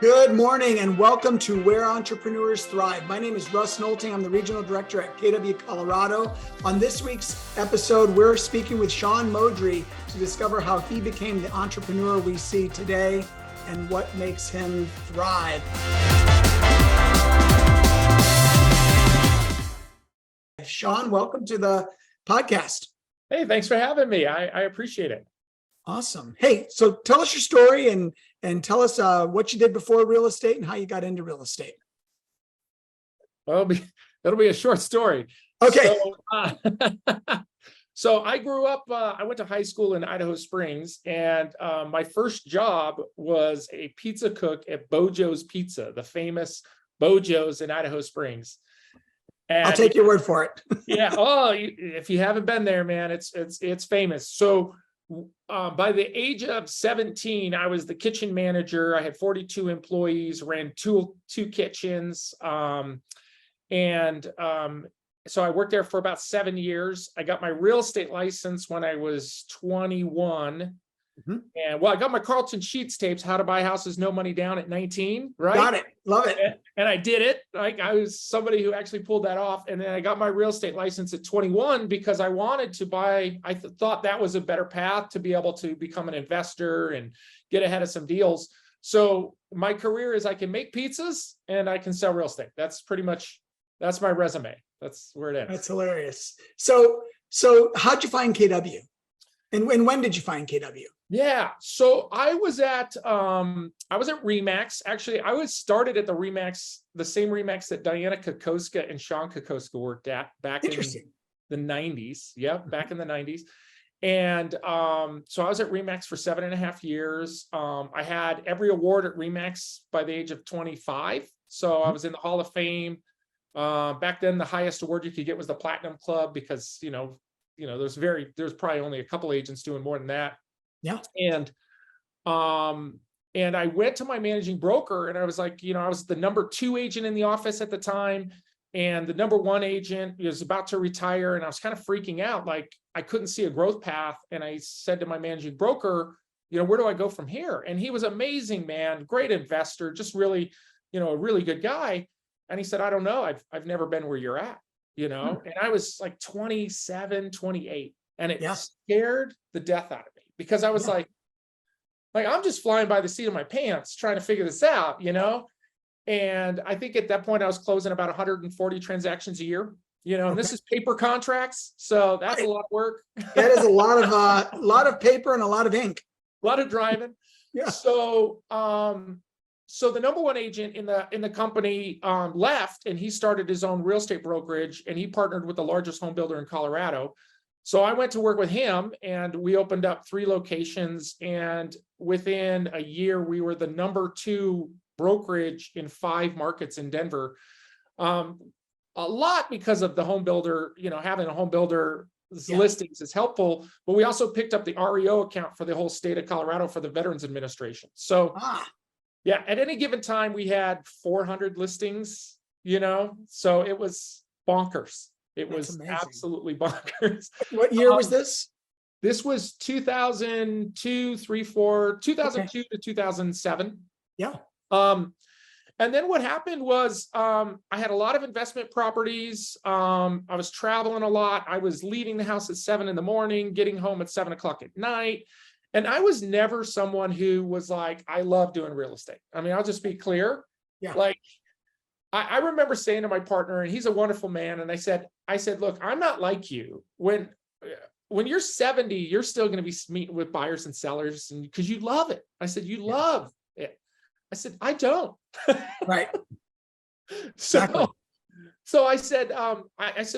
Good morning and welcome to Where Entrepreneurs Thrive. My name is Russ Nolting. I'm the Regional Director at KW Colorado. On this week's episode, we're speaking with Sean Moudry to discover how he became the entrepreneur we see today and what makes him thrive. Sean, welcome to the podcast. Hey, thanks for having me. I appreciate it. Awesome. Hey, so tell us your story and tell us what you did before real estate and how you got into real estate. Well, it'll be a short story. Okay. So I grew up, I went to high school in Idaho Springs, and my first job was a pizza cook at Bojo's Pizza, the famous Bojo's in Idaho Springs. And I'll take your word for it. Yeah. Oh, if you haven't been there, man, it's famous. So by the age of 17, I was the kitchen manager. I had 42 employees, ran two kitchens. So I worked there for about 7 years. I got my real estate license when I was 21. Mm-hmm. And I got my Carlton Sheets tapes, How to Buy Houses, No Money Down at 19, right? Got it. Love it. And I did it. Like, I was somebody who actually pulled that off. And then I got my real estate license at 21 because I wanted to buy, I thought that was a better path to be able to become an investor and get ahead of some deals. So my career is I can make pizzas and I can sell real estate. That's my resume. That's where it is. That's hilarious. So how'd you find KW? And when did you find KW? Yeah. So I was at Remax. Actually, I was started at the Remax, the same Remax that Diana Kokoska and Sean Kokoska worked at back in the 90s. Yeah, back in the 90s. And so I was at Remax for 7.5 years. I had every award at Remax by the age of 25. So I was in the Hall of Fame. Back then, the highest award you could get was the Platinum Club because, there's probably only a couple agents doing more than that. Yeah. And I went to my managing broker and I was like, I was the number 2 agent in the office at the time. And the number 1 agent was about to retire. And I was kind of freaking out. Like, I couldn't see a growth path. And I said to my managing broker, where do I go from here? And he was amazing, man. Great investor, just really, a really good guy. And he said, I don't know. I've never been where you're at, and I was like 27, 28. And it scared the death out of me because I was like, I'm just flying by the seat of my pants trying to figure this out, And I think at that point I was closing about 140 transactions a year, and this is paper contracts. So that's a lot of work. That is a lot of paper and a lot of ink. A lot of driving. Yeah. So the number 1 agent in the company left, and he started his own real estate brokerage, and he partnered with the largest home builder in Colorado. So I went to work with him, and we opened up 3 locations. And within a year, we were the number 2 brokerage in 5 markets in Denver. A lot because of the home builder, having a home builder listings is helpful, but we also picked up the REO account for the whole state of Colorado for the Veterans Administration. So yeah, at any given time, we had 400 listings, so it was bonkers. It was absolutely bonkers. What year was this? This was 2002 to 2007. Yeah. And then what happened was I had a lot of investment properties. I was traveling a lot. I was leaving the house at 7 a.m, getting home at 7 o'clock at night. And I was never someone who was like, I love doing real estate. I mean, I'll just be clear. Yeah. Like, I remember saying to my partner, and he's a wonderful man. And I said, look, I'm not like you. When you're 70, you're still going to be meeting with buyers and sellers, and because you love it. I said, you love it. I said, I don't. Right. So I said,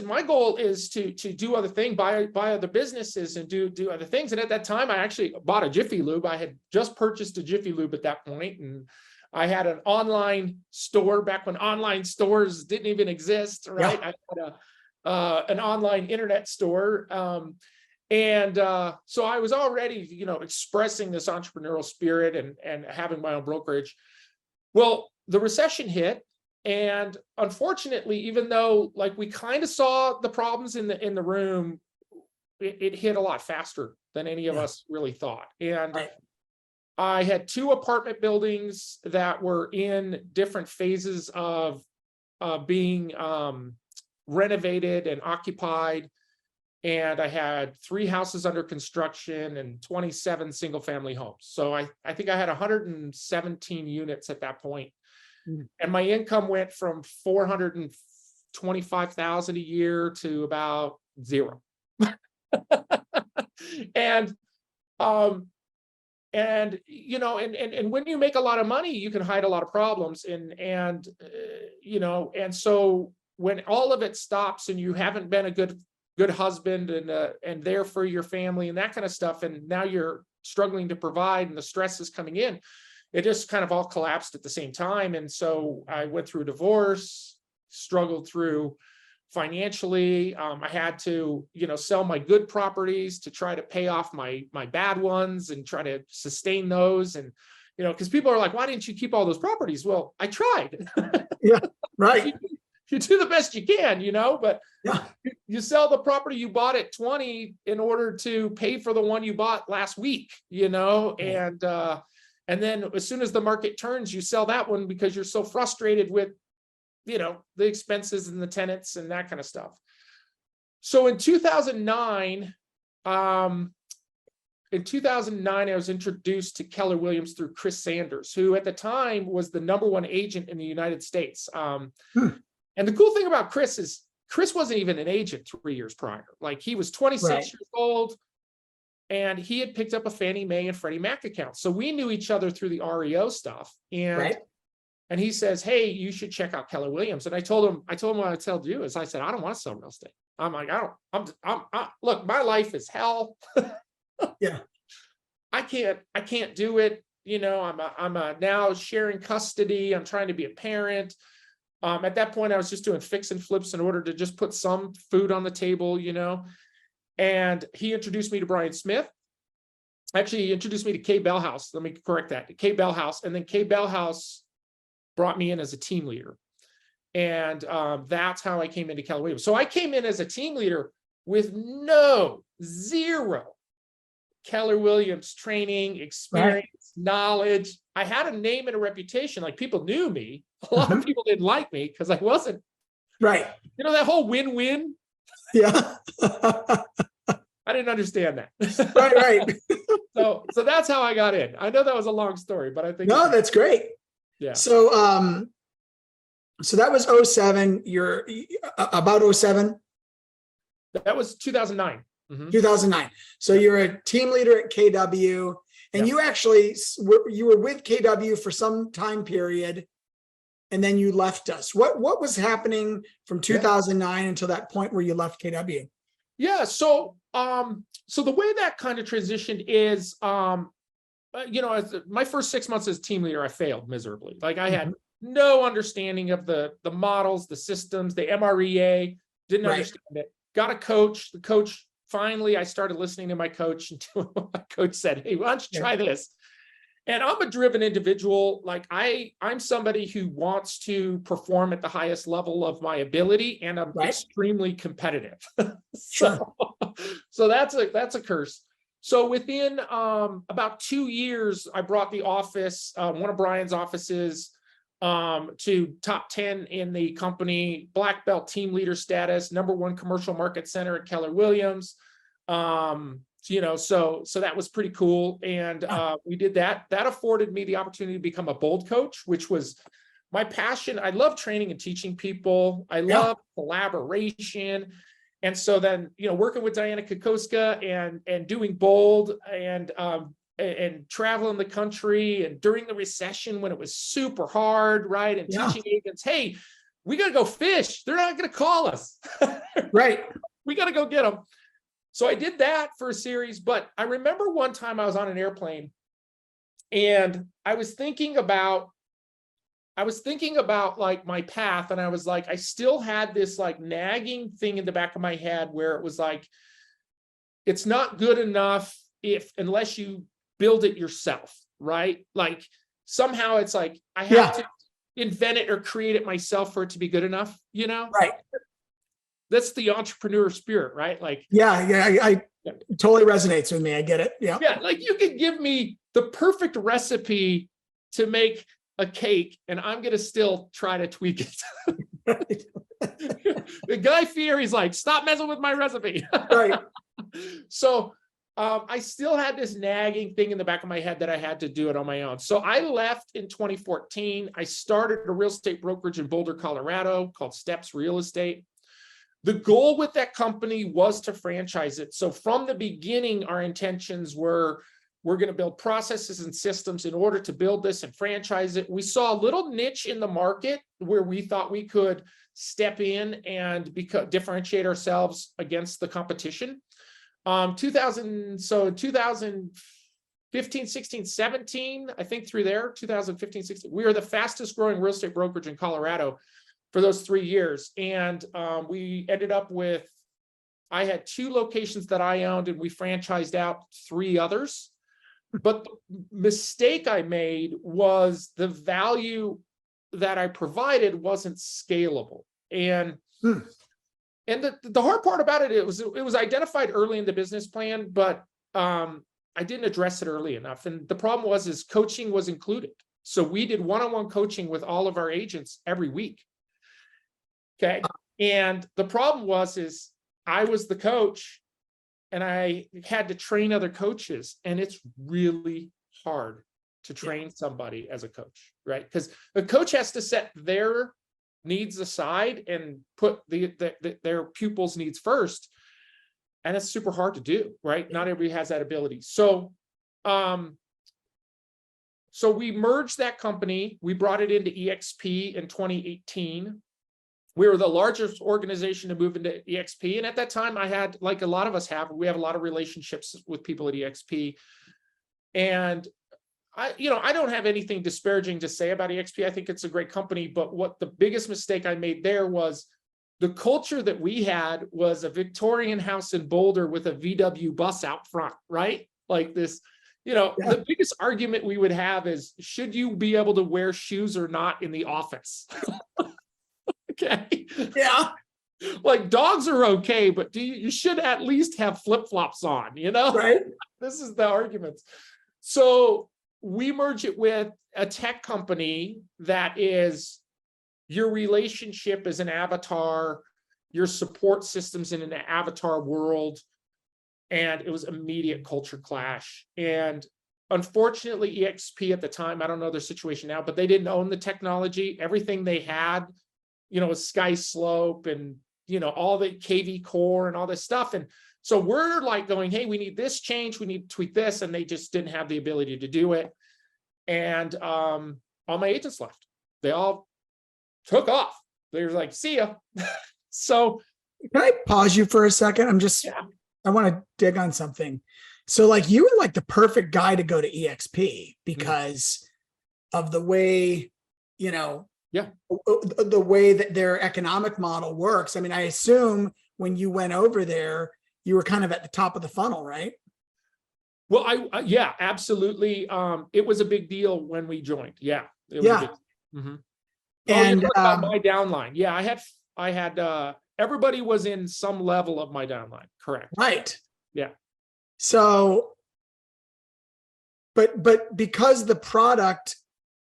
my goal is to do other things, buy other businesses and do other things. And at that time, I actually bought a Jiffy Lube. I had just purchased a Jiffy Lube at that point, and I had an online store back when online stores didn't even exist, right? Yeah. I had an online internet store. So I was already, expressing this entrepreneurial spirit and having my own brokerage. Well, the recession hit. And unfortunately, even though we kind of saw the problems in the room, it hit a lot faster than any of us really thought. And I had 2 apartment buildings that were in different phases of being renovated and occupied. And I had 3 houses under construction and 27 single family homes. So I think I had 117 units at that point. And my income went from 425,000 a year to about 0. And you know, and when you make a lot of money, you can hide a lot of problems. And you know, and so when all of it stops and you haven't been a good husband and there for your family and that kind of stuff, and now you're struggling to provide and the stress is coming in, it just kind of all collapsed at the same time. And so I went through a divorce, struggled through financially. I had to, you know, sell my good properties to try to pay off my bad ones and try to sustain those. And, you know, because people are like, why didn't you keep all those properties? Well, I tried. Yeah, right. You do the best you can, you know, but yeah, you sell the property you bought at 20 in order to pay for the one you bought last week, you know, and then as soon as the market turns, you sell that one because you're so frustrated with, you know, the expenses and the tenants and that kind of stuff. So in 2009, I was introduced to Keller Williams through Chris Sanders, who at the time was the #1 agent in the United States. And the cool thing about Chris is Chris wasn't even an agent 3 years prior. Like, he was 26 years old and he had picked up a Fannie Mae and Freddie Mac account. So we knew each other through the REO stuff. And he says, hey, you should check out Keller Williams. And I told him what I tell you is, I said, I don't want to sell real estate. I'm like, look, my life is hell. Yeah. I can't do it. You know, I'm now sharing custody. I'm trying to be a parent. At that point, I was just doing fix and flips in order to just put some food on the table, you know. And he introduced me to Brian Smith. Actually, he introduced me to Kay Bellhouse. Let me correct that. Kay Bellhouse. And then Kay Bellhouse brought me in as a team leader. And that's how I came into Keller Williams. So I came in as a team leader with zero Keller Williams training, experience, knowledge. I had a name and a reputation. Like, people knew me. A lot of people didn't like me because I wasn't. Right. You know, that whole win-win. Yeah. I didn't understand that. Right. So that's how I got in. I know that was a long story, but I think that's great. Yeah. So so that was 07. You're about 07. That was 2009. 2009. So you're a team leader at KW, and you actually you were with KW for some time period, and then you left us. What was happening from 2009 until that point where you left KW? Yeah. So the way that kind of transitioned is, you know, as my first 6 months as team leader, I failed miserably. Like, I had no understanding of the models, the systems, the MREA, didn't understand it. Got a coach. The coach, finally, I started listening to my coach until my coach said, hey, why don't you try this? And I'm a driven individual. Like, I'm somebody who wants to perform at the highest level of my ability, and I'm extremely competitive. So that's a curse. So within about 2 years, I brought the office, one of Brian's offices, to top 10 in the company, black belt team leader status, #1 commercial market center at Keller Williams. You know, so that was pretty cool. And we did that. That afforded me the opportunity to become a bold coach, which was my passion. I love training and teaching people. I love collaboration. And so then, you know, working with Diana Kokoska and doing bold and traveling the country, and during the recession when it was super hard, right? And teaching agents, hey, we got to go fish. They're not going to call us. We got to go get them. So I did that for a series, but I remember one time I was on an airplane and I was thinking about like my path. And I was like, I still had this like nagging thing in the back of my head where it was like, it's not good enough unless you build it yourself, right? Like, somehow it's like, I have to invent it or create it myself for it to be good enough, you know? Right. That's the entrepreneur spirit, right? Like, I totally resonates with me. I get it. Yeah. Yeah. Like, you could give me the perfect recipe to make a cake, and I'm going to still try to tweak it. The Guy Fieri's like, stop messing with my recipe. Right. So I still had this nagging thing in the back of my head that I had to do it on my own. So I left in 2014. I started a real estate brokerage in Boulder, Colorado called Steps Real Estate. The goal with that company was to franchise it. So from the beginning, our intentions were, we're going to build processes and systems in order to build this and franchise it. We saw a little niche in the market where we thought we could step in and differentiate ourselves against the competition. 2015, 16, 17, I think through there, 2015, 16, we were the fastest growing real estate brokerage in Colorado for those 3 years. And we ended up with, I had 2 locations that I owned and we franchised out 3 others. But the mistake I made was the value that I provided wasn't scalable. And the hard part about it, it was identified early in the business plan, but I didn't address it early enough. And the problem is coaching was included. So we did one-on-one coaching with all of our agents every week. Okay. And the problem is I was the coach and I had to train other coaches, and it's really hard to train somebody as a coach, right? Because the coach has to set their needs aside and put their pupils' needs first. And it's super hard to do, right? Not everybody has that ability. So we merged that company. We brought it into EXP in 2018. We were the largest organization to move into EXP. And at that time, I had, like a lot of us have, we have a lot of relationships with people at EXP. And I don't have anything disparaging to say about EXP. I think it's a great company, but what the biggest mistake I made there was the culture that we had was a Victorian house in Boulder with a VW bus out front, right? Like this, the biggest argument we would have is, should you be able to wear shoes or not in the office? Okay. Yeah. Like dogs are okay, but you should at least have flip-flops on, Right. This is the arguments. So we merge it with a tech company that is your relationship as an avatar, your support systems in an avatar world. And it was immediate culture clash. And unfortunately, EXP at the time, I don't know their situation now, but they didn't own the technology. Everything they had, was Sky Slope and, all the KV Core and all this stuff. And so we're like going, hey, we need this change. We need to tweak this. And they just didn't have the ability to do it. And all my agents left. They all took off. They were like, see ya. So can I pause you for a second? I want to dig on something. So like you were like the perfect guy to go to EXP because of the way, the way that their economic model works. I mean, I assume when you went over there, you were kind of at the top of the funnel, right? Well, yeah, absolutely. It was a big deal when we joined. Yeah. It was a big, and about my downline. Yeah, I had everybody was in some level of my downline. Correct. Right. Yeah. So, but because the product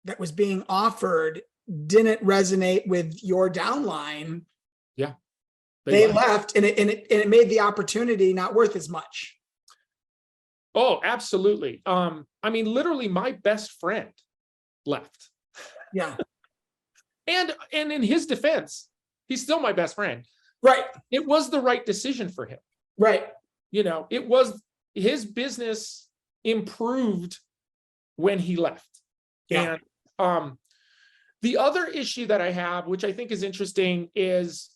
that was being offered didn't resonate with your downline, they left, and it made the opportunity not worth as much. Oh, absolutely. I mean, literally, my best friend left. Yeah. And in his defense, he's still my best friend. Right. It was the right decision for him. Right. It was, his business improved when he left. Yeah. And the other issue that I have, which I think is interesting, is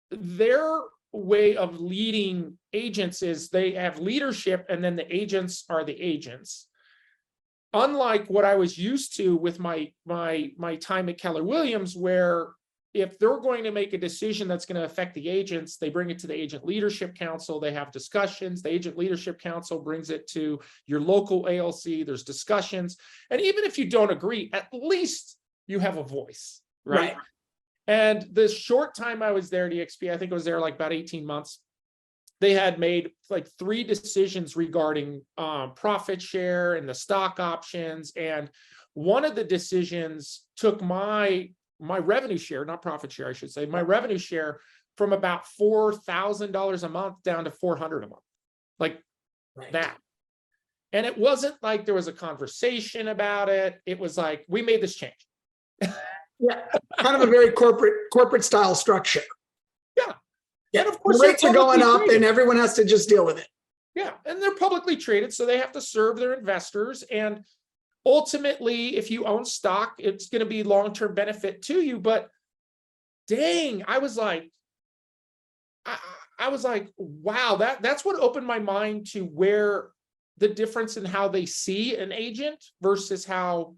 their way of leading agents is they have leadership and then the agents are the agents. Unlike what I was used to with my time at Keller Williams, where if they're going to make a decision that's going to affect the agents, they bring it to the Agent Leadership Council. They have discussions. The Agent Leadership Council brings it to your local ALC. There's discussions. And even if you don't agree, at least you have a voice, right? And the short time I was there at EXP, I think I was there like about 18 months. they had made like 3 decisions regarding profit share and the stock options. And one of the decisions took my revenue share, not profit share, I should say, my revenue share from about $4,000 a month down to $400 a month, like that. And it wasn't like there was a conversation about it. It was like, we made this change. Yeah, kind of a very corporate style structure. Yeah. Yeah, and of course the rates are going up traded. and everyone has to just deal with it. Yeah, and they're publicly traded, so they have to serve their investors. And ultimately, if you own stock, it's going to be long-term benefit to you. But dang, I was like, wow, that's what opened my mind to where the difference in how they see an agent versus how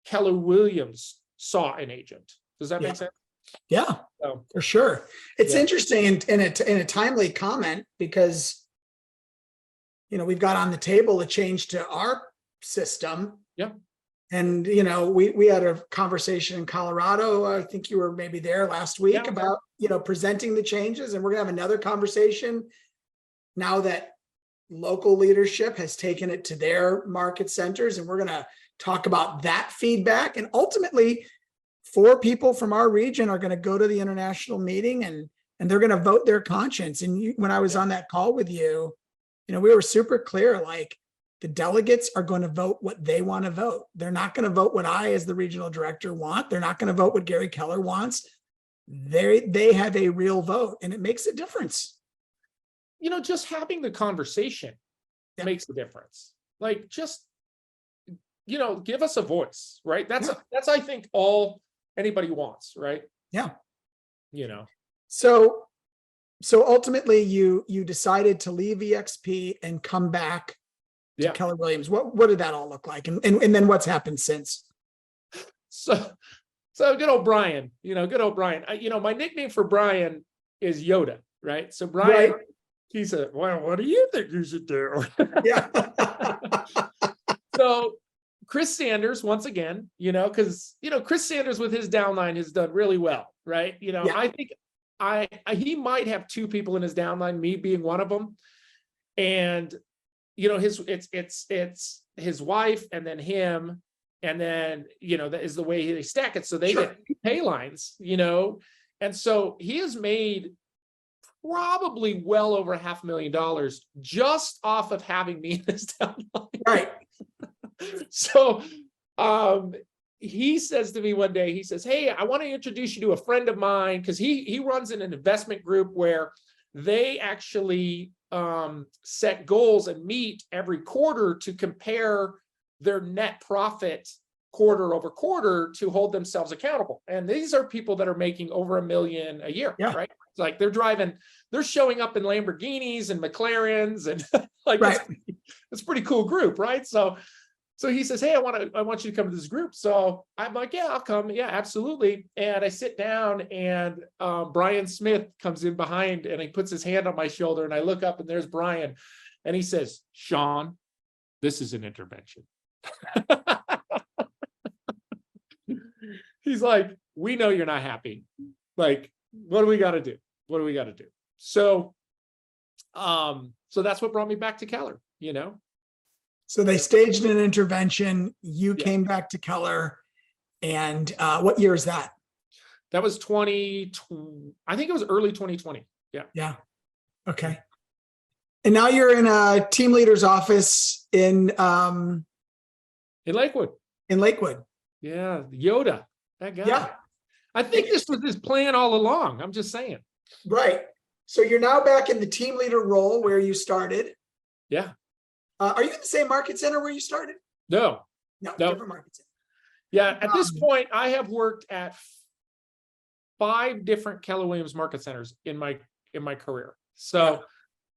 Keller Williams saw an agent. Does that make sense? Yeah, So, for sure. It's interesting in a timely comment because, we've got on the table a change to our system. Yeah. And, we had a conversation in Colorado. I think you were maybe there last week about, presenting the changes. And we're going to have another conversation now that local leadership has taken it to their market centers. And we're going to talk about that feedback. And ultimately, 4 people from our region are going to go to the international meeting and they're going to vote their conscience. And when I was on that call with you, we were super clear, like the delegates are going to vote what they want to vote. They're not going to vote what I, as the regional director, want. They're not going to vote what Gary Keller wants. They have a real vote, and it makes a difference. Just having the conversation makes a difference. Like, just, give us a voice, right? That's I think all anybody wants, right? Yeah. So ultimately you decided to leave EXP and come back to Keller Williams. What did that all look like? And then what's happened since? So good old Brian, my nickname for Brian is Yoda, right? So Brian, he said, well, what do you think you should do? Yeah. So Chris Sanders, once again, because, Chris Sanders with his downline has done really well, right? I think he might have 2 people in his downline, me being one of them. And, it's his wife and then him. And then, that is the way they stack it. So they get pay lines, and so he has made probably well over $500,000 just off of having me in his downline. Right. So he says to me one day, he says, hey, I want to introduce you to a friend of mine, because he runs in an investment group where they actually set goals and meet every quarter to compare their net profit quarter over quarter to hold themselves accountable. And these are people that are making over $1 million a year, right? It's like they're showing up in Lamborghinis and McLarens and like, it's a pretty cool group, right? So he says, hey, I want you to come to this group. So I'm like, yeah, I'll come. Yeah, absolutely. And I sit down and Brian Smith comes in behind and he puts his hand on my shoulder and I look up and there's Brian. And he says, Sean, this is an intervention. He's like, we know you're not happy. Like, what do we got to do? What do we got to do? So that's what brought me back to Keller, So they staged an intervention. You came back to Keller. And what year is that? That was 2020. I think it was early 2020. Yeah. Yeah. Okay. And now you're in a team leader's office in Lakewood. Yeah. Yoda, that guy. Yeah. I think this was his plan all along. I'm just saying. Right. So you're now back in the team leader role where you started. Yeah. Are you in the same market center where you started? No. Different market center. Yeah. At this point, I have worked at 5 different Keller Williams market centers in my career. So,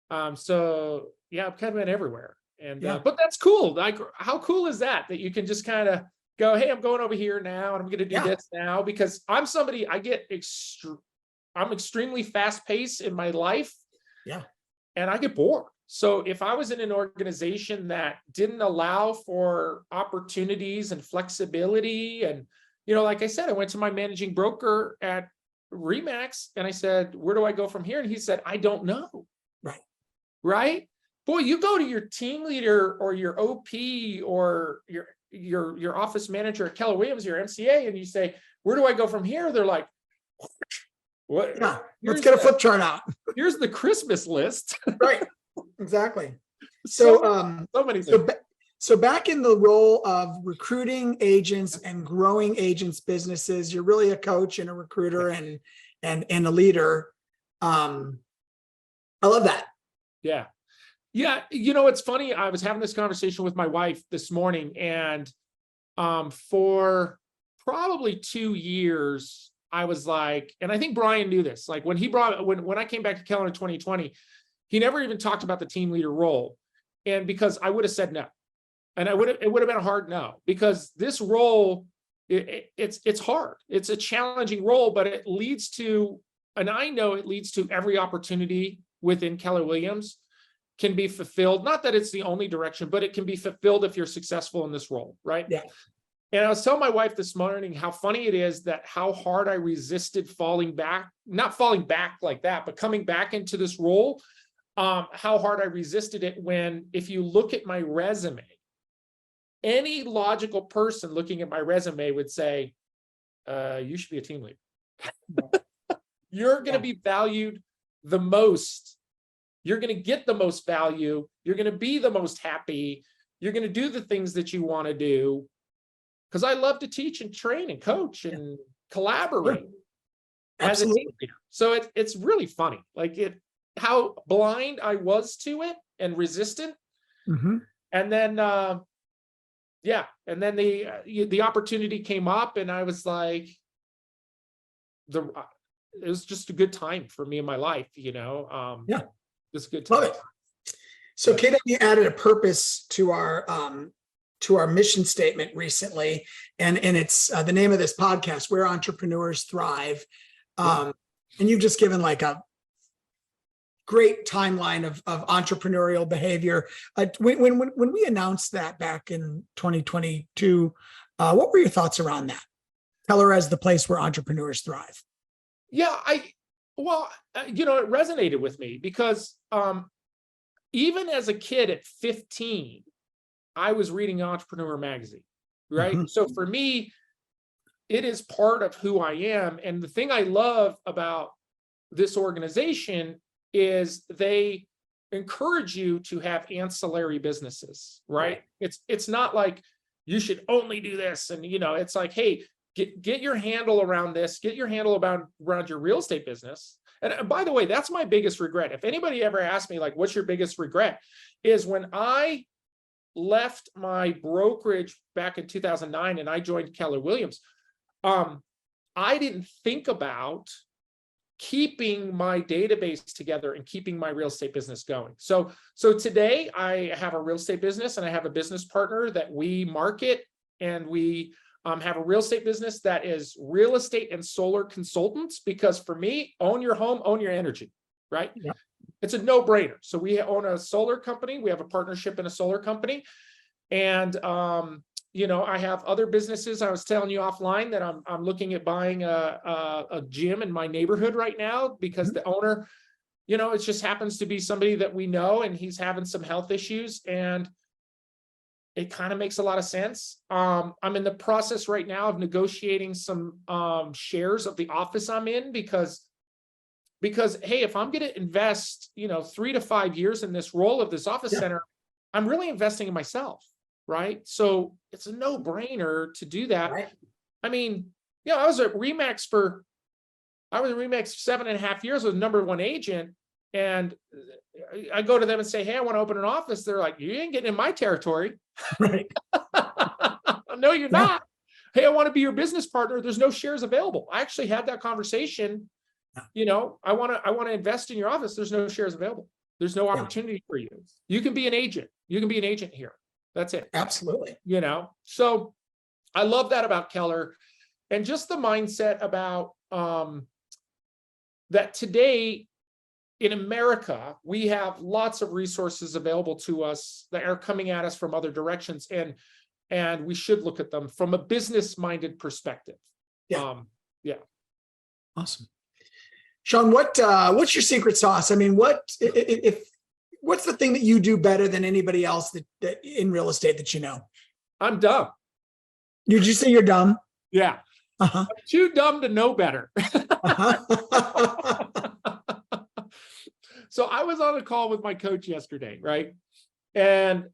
I've kind of been everywhere. And but that's cool. Like, how cool is that you can just kind of go, hey, I'm going over here now, and I'm going to do this now, because I'm somebody, I'm extremely fast paced in my life. Yeah. And I get bored. So if I was in an organization that didn't allow for opportunities and flexibility, and, like I said, I went to my managing broker at Remax and I said, where do I go from here? And he said, I don't know. Right. right? Boy, you go to your team leader or your OP or your office manager at Keller Williams, your MCA, and you say, where do I go from here? They're like, what? Yeah, let's get a flip chart out. Here's the Christmas list. Right. Exactly. So many things. So back in the role of recruiting agents and growing agents' businesses, you're really a coach and a recruiter and a leader. I love that. Yeah. Yeah. You know, it's funny. I was having this conversation with my wife this morning, and for probably 2 years, I was like, and I think Brian knew this, like when I came back to Keller in 2020, he never even talked about the team leader role. And because I would have said no, and it would have been a hard no, because this role, it's hard. It's a challenging role, but it leads to, and I know it leads to every opportunity within Keller Williams can be fulfilled. Not that it's the only direction, but it can be fulfilled if you're successful in this role, right? Yeah. And I was telling my wife this morning how funny it is that how hard I resisted falling back, not falling back like that, but coming back into this role, how hard I resisted it when, if you look at my resume, any logical person looking at my resume would say, you should be a team leader. You're going to be valued the most. You're going to get the most value. You're going to be the most happy. You're going to do the things that you want to do. Because I love to teach and train and coach and collaborate as a team leader. So it's really funny, like how blind I was to it and resistant. Mm-hmm. And then, and then the opportunity came up, and I was like, it was just a good time for me in my life, It was a good time. Love it. So KW added a purpose to our mission statement recently, and it's the name of this podcast, Where Entrepreneurs Thrive. And you've just given like a great timeline of entrepreneurial behavior. When we announced that back in 2022, what were your thoughts around that? Keller as the place where entrepreneurs thrive. Yeah, it resonated with me because even as a kid at 15, I was reading Entrepreneur Magazine, right? Mm-hmm. So for me, it is part of who I am. And the thing I love about this organization is they encourage you to have ancillary businesses, right? It's not like you should only do this. And, it's like, hey, get your handle around this, get your handle around your real estate business. And by the way, that's my biggest regret. If anybody ever asked me, like, what's your biggest regret, is when I left my brokerage back in 2009 and I joined Keller Williams, I didn't think about keeping my database together and keeping my real estate business going. So today I have a real estate business, and I have a business partner that we market, and we have a real estate business that is real estate and solar consultants, because for me, own your home, own your energy, right? Yeah. It's a no-brainer. So we own a solar company. We have a partnership in a solar company. And, I have other businesses. I was telling you offline that I'm looking at buying a gym in my neighborhood right now, because the owner, it just happens to be somebody that we know, and he's having some health issues, and it kind of makes a lot of sense. I'm in the process right now of negotiating some shares of the office I'm in, because, hey, if I'm going to invest, 3 to 5 years in this role of this office center, I'm really investing in myself, right? So it's a no-brainer to do that. Right. I mean, I was at Remax 7.5 years with number one agent, and I go to them and say, hey, I want to open an office. They're like, you ain't getting in my territory. Right. No, you're not. Hey, I want to be your business partner. There's no shares available. I actually had that conversation. I want to invest in your office. There's no shares available. There's no opportunity for you. You can be an agent. You can be an agent here. That's it. Absolutely. So I love that about Keller, and just the mindset about that today in America, we have lots of resources available to us that are coming at us from other directions, and we should look at them from a business-minded perspective. Yeah. Awesome. Sean, what's your secret sauce? I mean, what if what's the thing that you do better than anybody else that in real estate that you know? I'm dumb. Did you say you're dumb? Yeah. Uh-huh. I'm too dumb to know better. Uh-huh. So I was on a call with my coach yesterday, right? And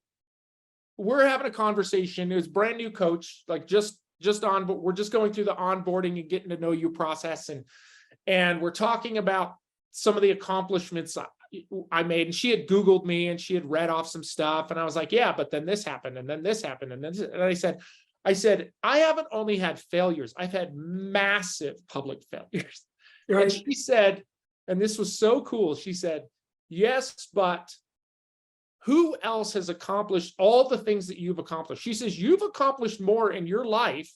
we're having a conversation. It was brand new coach, like just on, but we're just going through the onboarding and getting to know you process. And we're talking about some of the accomplishments I made. And she had Googled me and she had read off some stuff. And I was like, yeah, but then this happened. And then this happened. And then this, and I said, I haven't only had failures. I've had massive public failures. Right. And she said, and this was so cool. She said, yes, but who else has accomplished all the things that you've accomplished? She says, you've accomplished more in your life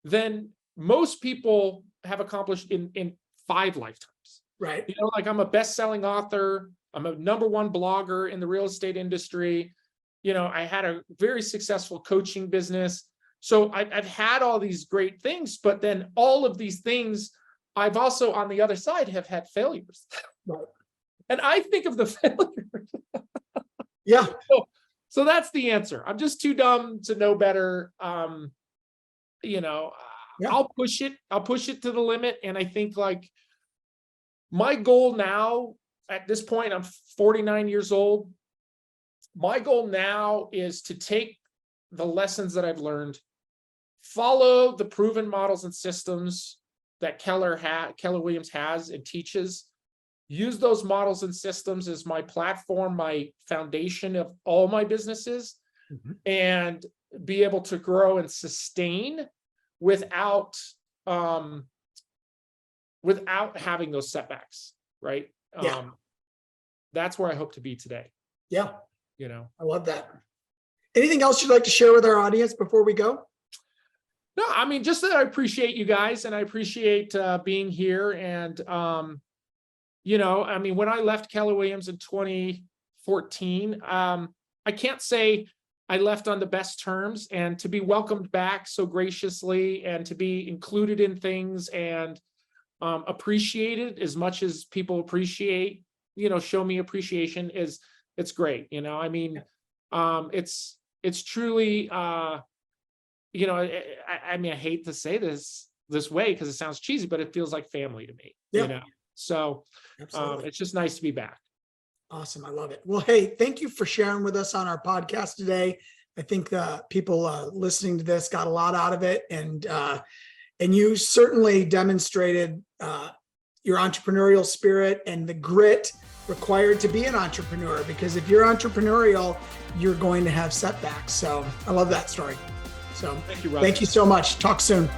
than most people have accomplished in 5 lifetimes. Right. You know, like I'm a best-selling author. I'm a #1 blogger in the real estate industry. You know, I had a very successful coaching business. So I've had all these great things, but then all of these things, I've also on the other side have had failures. Right. And I think of the failures. Yeah. So that's the answer. I'm just too dumb to know better. You know, Yeah. I'll push it to the limit. And I think like my goal now at this point, I'm 49 years old. My goal now is to take the lessons that I've learned, follow the proven models and systems that Keller Williams has and teaches, use those models and systems as my platform, my foundation of all my businesses, and be able to grow and sustain without having those setbacks, right? Yeah. That's where I hope to be today. Yeah. You know, I love that. Anything else you'd like to share with our audience before we go? No, I mean, just that I appreciate you guys and I appreciate being here. And, you know, I mean, when I left Keller Williams in 2014, I can't say I left on the best terms, and to be welcomed back so graciously and to be included in things and appreciated as much as people appreciate, you know, show me appreciation it's great. You know, I mean, it's truly, you know, I mean, I hate to say this way because it sounds cheesy, but it feels like family to me, you know? So it's just nice to be back. Awesome. I love it. Well, hey, thank you for sharing with us on our podcast today. I think people listening to this got a lot out of it. And you certainly demonstrated your entrepreneurial spirit and the grit required to be an entrepreneur, because if you're entrepreneurial, you're going to have setbacks. So I love that story. So thank you, Russ. Thank you so much. Talk soon.